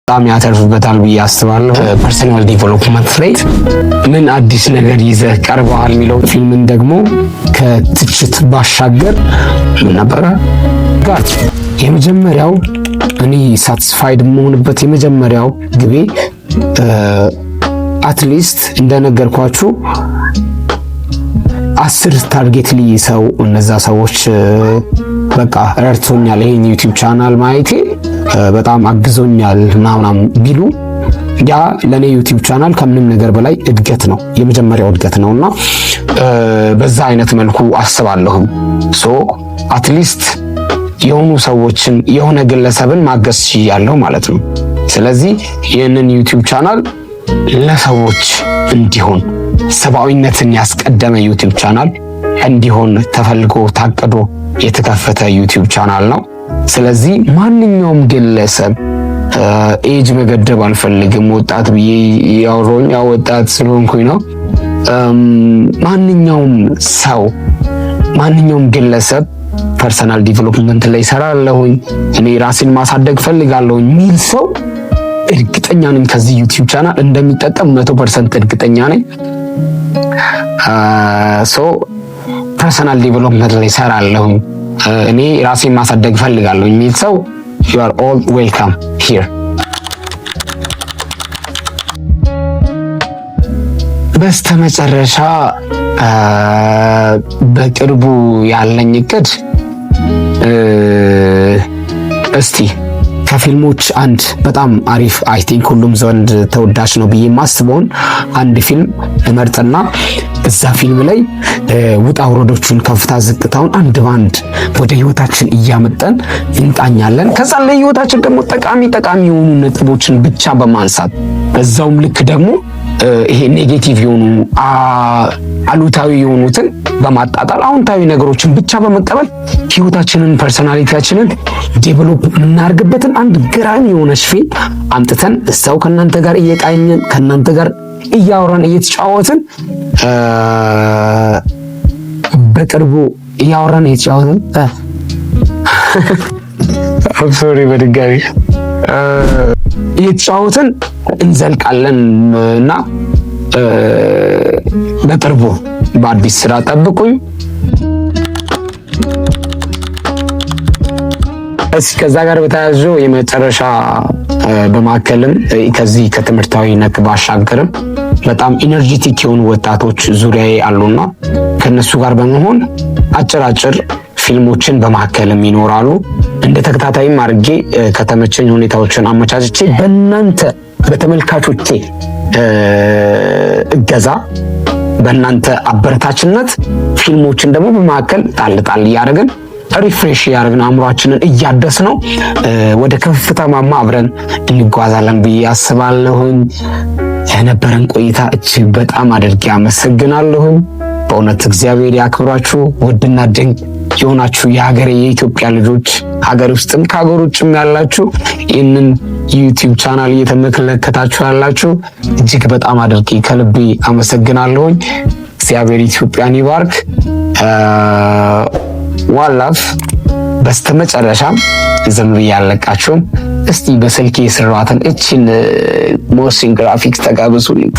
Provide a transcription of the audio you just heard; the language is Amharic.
በጣም ያተርፍበታል ብዬ አስባለሁ። ፐርሰናል ዲቨሎፕመንት ላይ ምን አዲስ ነገር ይዘህ ቀርበሃል የሚለው ፊልምን ደግሞ ከትችት ባሻገር ምን ነበረ ጋር የመጀመሪያው እኔ ሳቲስፋይድ የምሆንበት የመጀመሪያው ግቤ አትሊስት እንደነገርኳችሁ 10 ታርጌት ሰው እነዛ ሰዎች በቃ ረድቶኛል፣ ይሄን ዩቲዩብ ቻናል ማየቴ በጣም አግዞኛል ምናምን ቢሉ ያ ለኔ ዩቲዩብ ቻናል ከምንም ነገር በላይ እድገት ነው፣ የመጀመሪያው እድገት ነውና በዛ አይነት መልኩ አስባለሁ። ሶ አትሊስት የሆኑ ሰዎችን የሆነ ግለሰብን ማገዝ ያለው ማለት ነው። ስለዚህ ይህንን ዩቲዩብ ቻናል ለሰዎች እንዲሆን ሰብአዊነትን ያስቀደመ ዩቲዩብ ቻናል እንዲሆን ተፈልጎ ታቅዶ የተከፈተ ዩቲዩብ ቻናል ነው። ስለዚህ ማንኛውም ግለሰብ ኤጅ መገደብ አልፈልግም፣ ወጣት ብዬ ያወራኝ ያው ወጣት ስለሆንኩኝ ነው። ማንኛውም ሰው ማንኛውም ግለሰብ ፐርሰናል ዲቨሎፕመንት ላይ ሰራለሁኝ፣ እኔ ራሴን ማሳደግ ፈልጋለሁኝ ሚል ሰው እርግጠኛ ነኝ ከዚህ ዩቲዩብ ቻናል እንደሚጠቀም 100% እርግጠኛ ነኝ። ሶ ፐርሰናል ዲቨሎፕመንት ላይ ሰራለሁኝ፣ እኔ ራሴን ማሳደግ ፈልጋለሁኝ ሚል ሰው you are all welcome here። በስተመጨረሻ በቅርቡ ያለኝ እቅድ እስቲ ከፊልሞች አንድ በጣም አሪፍ አይ ቲንክ ሁሉም ዘንድ ተወዳጅ ነው ብዬ ማስበውን አንድ ፊልም እመርጥና እዛ ፊልም ላይ ውጣ ውረዶቹን ከፍታ ዝቅታውን አንድ ባንድ ወደ ህይወታችን እያመጣን እንቃኛለን። ከዛ ለህይወታችን ደግሞ ጠቃሚ የሆኑ ነጥቦችን ብቻ በማንሳት በዛውም ልክ ደግሞ ይሄ ኔጌቲቭ የሆኑ አሉታዊ የሆኑትን በማጣጣል አዎንታዊ ነገሮችን ብቻ በመቀበል ህይወታችንን ፐርሰናሊቲያችንን ዴቨሎፕ የምናደርግበትን አንድ ገራሚ የሆነች ፊልም አምጥተን እዛው ከእናንተ ጋር እየቃኘን ከእናንተ ጋር እያወራን እየተጫወትን በቅርቡ እያወራን እየተጫወትን ሶሪ በድጋሚ እየተጫወትን እንዘልቃለን እና በቅርቡ በአዲስ ስራ ጠብቁኝ። ከዛ ጋር በተያያዘ የመጨረሻ በማከልም ከዚህ ከትምህርታዊ ነክ ባሻገርም በጣም ኢነርጂቲክ የሆኑ ወጣቶች ዙሪያዬ አሉና ከነሱ ጋር በመሆን አጭር ፊልሞችን በማከልም ይኖራሉ። እንደ ተከታታይም አድርጌ ከተመቸኝ ሁኔታዎችን አመቻችቼ በእናንተ በተመልካቾቼ እገዛ በእናንተ አበረታችነት ፊልሞችን ደግሞ በማከል ጣል እያደረግን ሪፍሬሽ እያደረግን አእምሯችንን እያደስ ነው ወደ ከፍታ ማማ አብረን እንጓዛለን ብዬ አስባለሁኝ። የነበረን ቆይታ እጅግ በጣም አድርጌ አመሰግናለሁኝ። በእውነት እግዚአብሔር ያክብራችሁ። ውድና ድንቅ የሆናችሁ የሀገሬ የኢትዮጵያ ልጆች ሀገር ውስጥም ከሀገር ውጭም ያላችሁ ይህንን ዩቲዩብ ቻናል እየተመለከታችሁ ያላችሁ እጅግ በጣም አድርጌ ከልቤ አመሰግናለሁኝ። እግዚአብሔር ኢትዮጵያን ይባርክ። ዋላፍ በስተመጨረሻም ዝም ብዬ አልለቃችሁም። እስቲ በስልኬ የሰራኋትን እችን ሞሽን ግራፊክስ ተጋብዙልኝ።